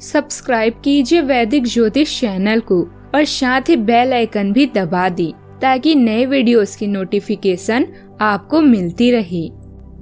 Subscribe कीजिए वैदिक ज्योतिष चैनल को और साथ ही बेल आइकन भी दबा दी ताकि नए वीडियोस की नोटिफिकेशन आपको मिलती रहे।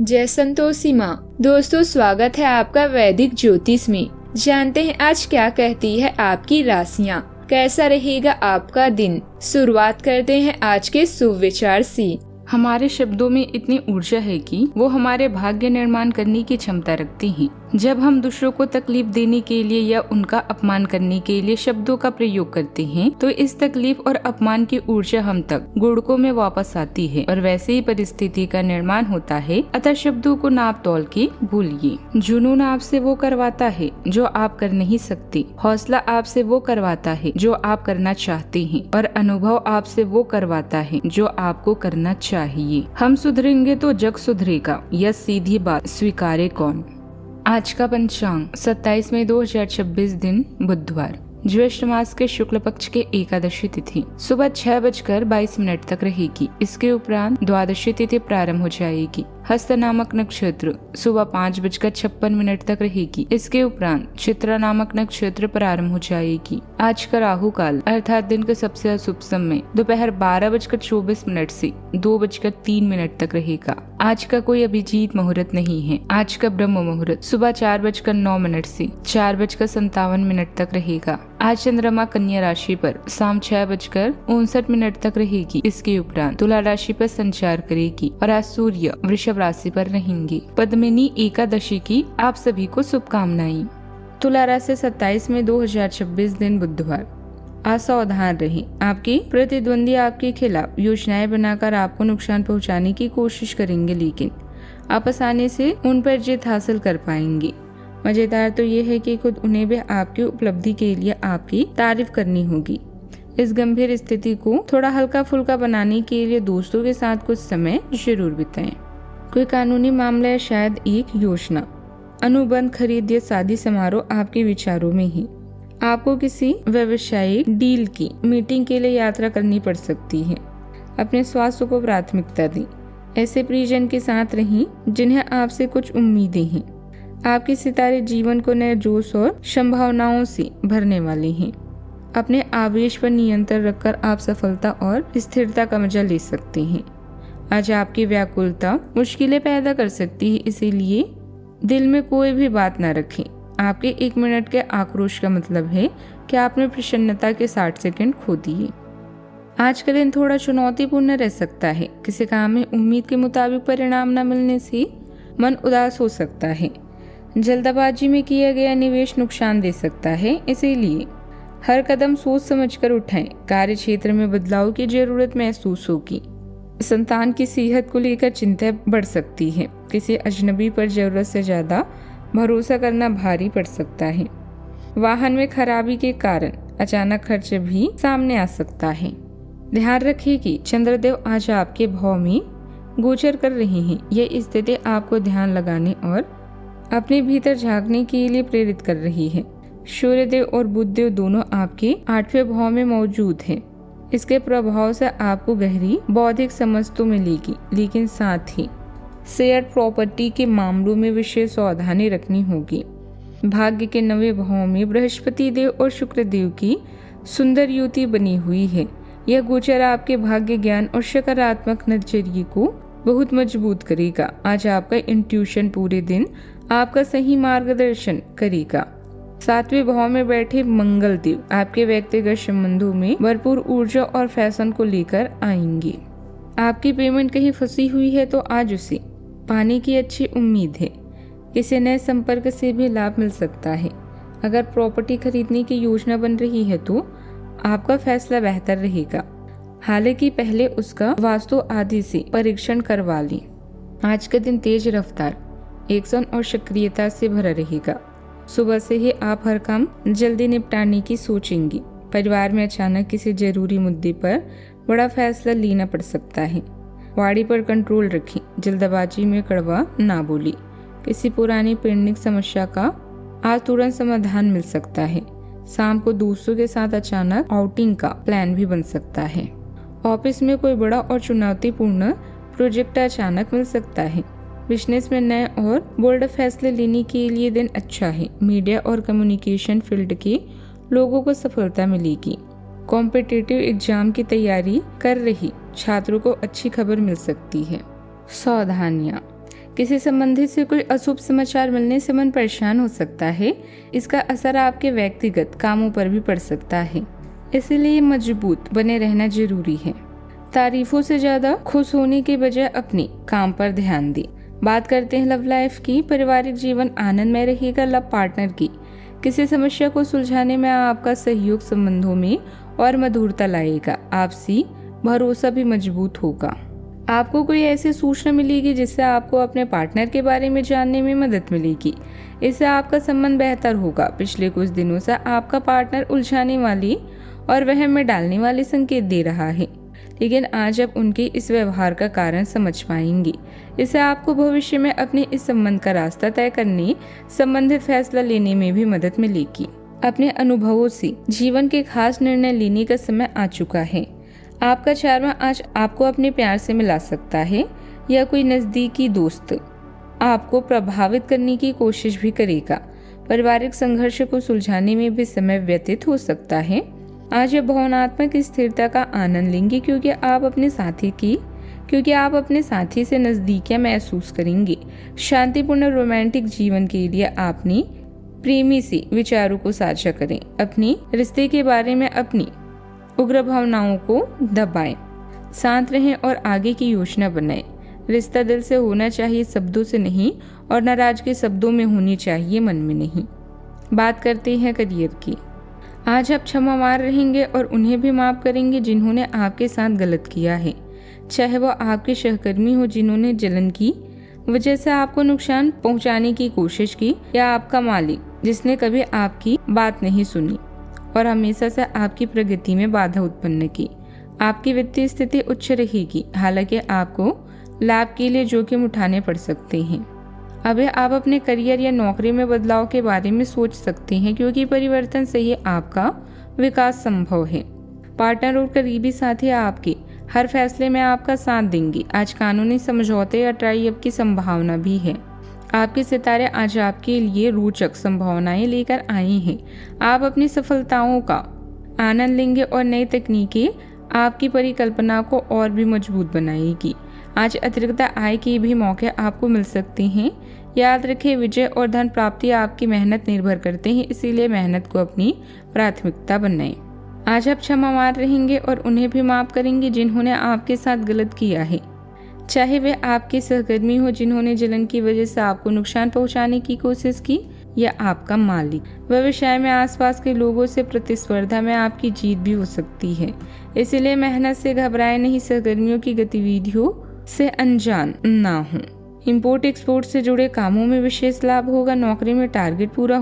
जय संतोषी माँ। दोस्तों, स्वागत है आपका वैदिक ज्योतिष में। जानते हैं आज क्या कहती है आपकी राशियाँ, कैसा रहेगा आपका दिन। शुरुआत करते हैं आज के शुभ विचार से। हमारे शब्दों में इतनी ऊर्जा है कि वो हमारे भाग्य निर्माण करने की क्षमता रखती हैं। जब हम दूसरों को तकलीफ देने के लिए या उनका अपमान करने के लिए शब्दों का प्रयोग करते हैं तो इस तकलीफ और अपमान की ऊर्जा हम तक गुणकों में वापस आती है और वैसे ही परिस्थिति का निर्माण होता है। अतः शब्दों को नाप तोल के भूलिए। जुनून आपसे वो करवाता है जो आप कर नहीं सकते, हौसला आपसे वो करवाता है जो आप करना चाहते हैं और अनुभव आपसे वो करवाता है जो आपको करना चाहिए। हम सुधरेंगे तो जग सुधरेगा, यह सीधी बात स्वीकारे कौन। आज का पंचांग 27 मई 2026 दिन बुधवार, ज्येष्ठ मास के शुक्ल पक्ष के एकादशी तिथि सुबह 6:22 तक रहेगी। इसके उपरांत द्वादशी तिथि प्रारंभ हो जाएगी। हस्त नामक नक्षत्र सुबह 5:56 तक रहेगी। इसके उपरांत चित्रा नामक नक्षत्र प्रारंभ हो जाएगी। आज का राहु काल अर्थात दिन का सबसे अशुभ समय दोपहर 12:24 से 2:03 तक रहेगा। आज का कोई अभिजीत मुहूर्त नहीं है। आज का ब्रह्म मुहूर्त सुबह 4:09 से 4:57 तक रहेगा। आज चंद्रमा कन्या राशि पर शाम 6:59 तक रहेगी। इसके उपरांत तुला राशि पर संचार करेगी और आज सूर्य वृषभ राशि पर रहेंगे। पद्मिनी एकादशी की आप सभी को शुभकामनाएं। तुला राशि 27 मई 2026 दिन बुधवार। असावधान रहें। आपके प्रतिद्वंदी आपके खिलाफ योजनाएं बनाकर आपको नुकसान पहुंचाने की कोशिश करेंगे, लेकिन आप आसानी से उन पर जीत हासिल कर पाएंगे। मजेदार तो ये है कि खुद उन्हें भी आपकी उपलब्धि के लिए आपकी तारीफ करनी होगी। इस गंभीर स्थिति को थोड़ा हल्का फुल्का बनाने के लिए दोस्तों के साथ कुछ समय जरूर बिताएं। कोई कानूनी मामला या शायद एक योजना, अनुबंध, खरीद या शादी समारोह आपके विचारों में है। आपको किसी व्यवसायिक डील की मीटिंग के लिए यात्रा करनी पड़ सकती है। अपने स्वास्थ्य को प्राथमिकता दें। ऐसे प्रियजन के साथ रहें जिन्हें आपसे कुछ उम्मीदें हैं। आपके सितारे जीवन को नए जोश और संभावनाओं से भरने वाले हैं। अपने आवेश पर नियंत्रण रखकर आप सफलता और स्थिरता का मजा ले सकते हैं। आज आपकी व्याकुलता मुश्किलें पैदा कर सकती है, इसीलिए दिल में कोई भी बात न रखें। आपके 1 मिनट के आक्रोश का मतलब है कि आपने प्रसन्नता के 60 सेकंड खो दिए। आज का दिन थोड़ा चुनौतीपूर्ण रह सकता है। किसी काम में उम्मीद के मुताबिक परिणाम न मिलने से मन उदास हो सकता है। जल्दबाजी में किया गया निवेश नुकसान दे सकता है, इसीलिए हर कदम सोच समझकर उठाएं। कार्य क्षेत्र में बदलाव की जरूरत महसूस होगी। संतान की सेहत को लेकर चिंता बढ़ सकती है। किसी अजनबी पर जरूरत से ज्यादा भरोसा करना भारी पड़ सकता है। वाहन में खराबी के कारण अचानक खर्च भी सामने आ सकता है। ध्यान रखें कि चंद्रदेव आज आपके भाव में गोचर कर रहे हैं। यह स्थिति आपको ध्यान लगाने और अपने भीतर झांकने के लिए प्रेरित कर रही है। सूर्यदेव और बुधदेव दोनों आपके 8वें भाव में मौजूद हैं। इसके प्रभाव से आपको गहरी बौद्धिक समझ तो मिलेगी, लेकिन साथ ही शेयर प्रॉपर्टी के मामलों में विशेष सावधानी रखनी होगी। भाग्य के 9वें भाव में बृहस्पति देव और शुक्र देव की सुंदर युति बनी हुई है। यह गोचर आपके भाग्य ज्ञान और सकारात्मक नजरिए को बहुत मजबूत करेगा। आज आपका इंट्यूशन पूरे दिन आपका सही मार्गदर्शन करेगा। 7वें भाव में बैठे मंगल देव आपके व्यक्तिगत संबंधों में भरपूर ऊर्जा और फैशन को लेकर आएंगे। आपकी पेमेंट कहीं फंसी हुई है तो आज उसे पाने की अच्छी उम्मीद है। किसी नए संपर्क से भी लाभ मिल सकता है। अगर प्रॉपर्टी खरीदने की योजना बन रही है तो आपका फैसला बेहतर रहेगा। हालांकि पहले उसका वास्तु आदि से परीक्षण करवा लें। आज का दिन तेज रफ्तार, एक्शन और सक्रियता से भरा रहेगा। सुबह से ही आप हर काम जल्दी निपटाने की सोचेंगी। परिवार में अचानक किसी जरूरी मुद्दे पर बड़ा फैसला लेना पड़ सकता है। वाणी पर कंट्रोल रखें। जल्दबाजी में कड़वा ना बोली। किसी पुरानी पेंडिंग समस्या का आज तुरंत समाधान मिल सकता है। शाम को दोस्तों के साथ अचानक आउटिंग का प्लान भी बन सकता है। ऑफिस में कोई बड़ा और चुनौतीपूर्ण प्रोजेक्ट अचानक मिल सकता है। बिजनेस में नए और बोल्ड फैसले लेने के लिए दिन अच्छा है। मीडिया और कम्युनिकेशन फील्ड के लोगों को सफलता मिलेगी। कॉम्पिटिटिव एग्जाम की तैयारी कर रही छात्रों को अच्छी खबर मिल सकती है। सावधानियां, किसी संबंधित से कोई अशुभ समाचार मिलने से मन परेशान हो सकता है। इसका असर आपके व्यक्तिगत कामों पर भी पड़ सकता है, इसलिए मजबूत बने रहना जरूरी है। तारीफों से ज्यादा खुश होने के बजाय अपने काम पर ध्यान दें। बात करते हैं लव लाइफ की। पारिवारिक जीवन आनंदमय रहेगा। लव पार्टनर की किसी समस्या को सुलझाने में आपका सहयोग संबंधों में और मधुरता लाएगा। आपसी भरोसा भी मजबूत होगा। आपको कोई ऐसी सूचना मिलेगी जिससे आपको अपने पार्टनर के बारे में जानने में मदद मिलेगी। इससे आपका संबंध बेहतर होगा। पिछले कुछ दिनों से आपका पार्टनर उलझाने वाली और वहम में डालने वाले संकेत दे रहा है, लेकिन आज आप उनके इस व्यवहार का कारण समझ पाएंगे। इससे आपको भविष्य में अपने इस संबंध का रास्ता तय करने, संबंधित फैसला लेने में भी मदद मिलेगी। अपने अनुभवों से जीवन के खास निर्णय लेने का समय आ चुका है। आपका चार्मा आज आपको अपने प्यार से मिला सकता है, या कोई नजदीकी दोस्त आपको प्रभावित करने की कोशिश भी करेगा। पारिवारिक संघर्ष को सुलझाने में भी समय व्यतीत हो सकता है। आज आप भावनात्मक स्थिरता का आनंद लेंगे क्योंकि आप अपने साथी से नजदीकियां महसूस करेंगे। शांतिपूर्ण रोमांटिक जीवन के लिए अपने प्रेमी से विचारों को साझा करें। अपने रिश्ते के बारे में अपनी उग्र भावनाओं को दबाएं। शांत रहें और आगे की योजना बनाएं। रिश्ता दिल से होना चाहिए, शब्दों से नहीं, और नाराजगी शब्दों में होनी चाहिए, मन में नहीं। बात करते हैं करियर की। आज आप क्षमावान रहेंगे और उन्हें भी माफ करेंगे जिन्होंने आपके साथ गलत किया है, चाहे वो आपके सहकर्मी हो जिन्होंने जलन की वजह से आपको नुकसान पहुंचाने की कोशिश की, या आपका मालिक जिसने कभी आपकी बात नहीं सुनी और हमेशा से आपकी प्रगति में बाधा उत्पन्न की। आपकी वित्तीय स्थिति उच्च रहेगी, हालांकि आपको लाभ के लिए जोखिम उठाने पड़ सकते हैं। अभी आप अपने करियर या नौकरी में बदलाव के बारे में सोच सकते हैं, क्योंकि परिवर्तन से ही आपका विकास संभव है। पार्टनर और करीबी साथी आपके हर फैसले में आपका साथ देंगे। आज कानूनी समझौते या ट्राई अप की संभावना भी है। आपके सितारे आज आपके लिए रोचक संभावनाएं लेकर आए हैं। आप अपनी सफलताओं का आनंद लेंगे और नई तकनीकें आपकी परिकल्पना को और भी मजबूत बनाएगी। आज अतिरिक्त आय के भी मौके आपको मिल सकते हैं। याद रखें, विजय और धन प्राप्ति आपकी मेहनत निर्भर करते हैं, इसीलिए मेहनत को अपनी प्राथमिकता बनाएं। आज आप क्षमावान रहेंगे और उन्हें भी माफ करेंगे जिन्होंने आपके साथ गलत किया है, चाहे वे आपके सहकर्मी हो जिन्होंने जलन की वजह से आपको नुकसान पहुंचाने की कोशिश की, या आपका मालिक। व्यवसाय में आसपास के लोगों से प्रतिस्पर्धा में आपकी जीत भी हो सकती है, इसलिए मेहनत से घबराएं नहीं। सहकर्मियों की गतिविधियों से अनजान ना हो। इंपोर्ट एक्सपोर्ट से जुड़े कामों में विशेष लाभ होगा। नौकरी में टारगेट पूरा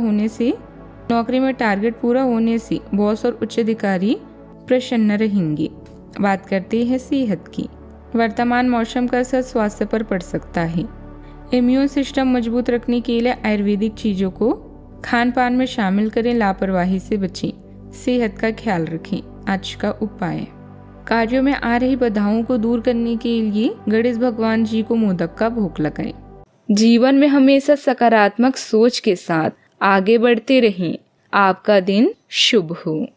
होने से बॉस और उच्च अधिकारी प्रसन्न रहेंगे। बात करते हैं सेहत की। वर्तमान मौसम का असर स्वास्थ्य पर पड़ सकता है। इम्यून सिस्टम मजबूत रखने के लिए आयुर्वेदिक चीजों को खान पान में शामिल करें। लापरवाही से बचें, सेहत का ख्याल रखें। आज का उपाय, कार्यों में आ रही बाधाओं को दूर करने के लिए गणेश भगवान जी को मोदक का भोग लगाएं। जीवन में हमेशा सकारात्मक सोच के साथ आगे बढ़ते रहें। आपका दिन शुभ हो।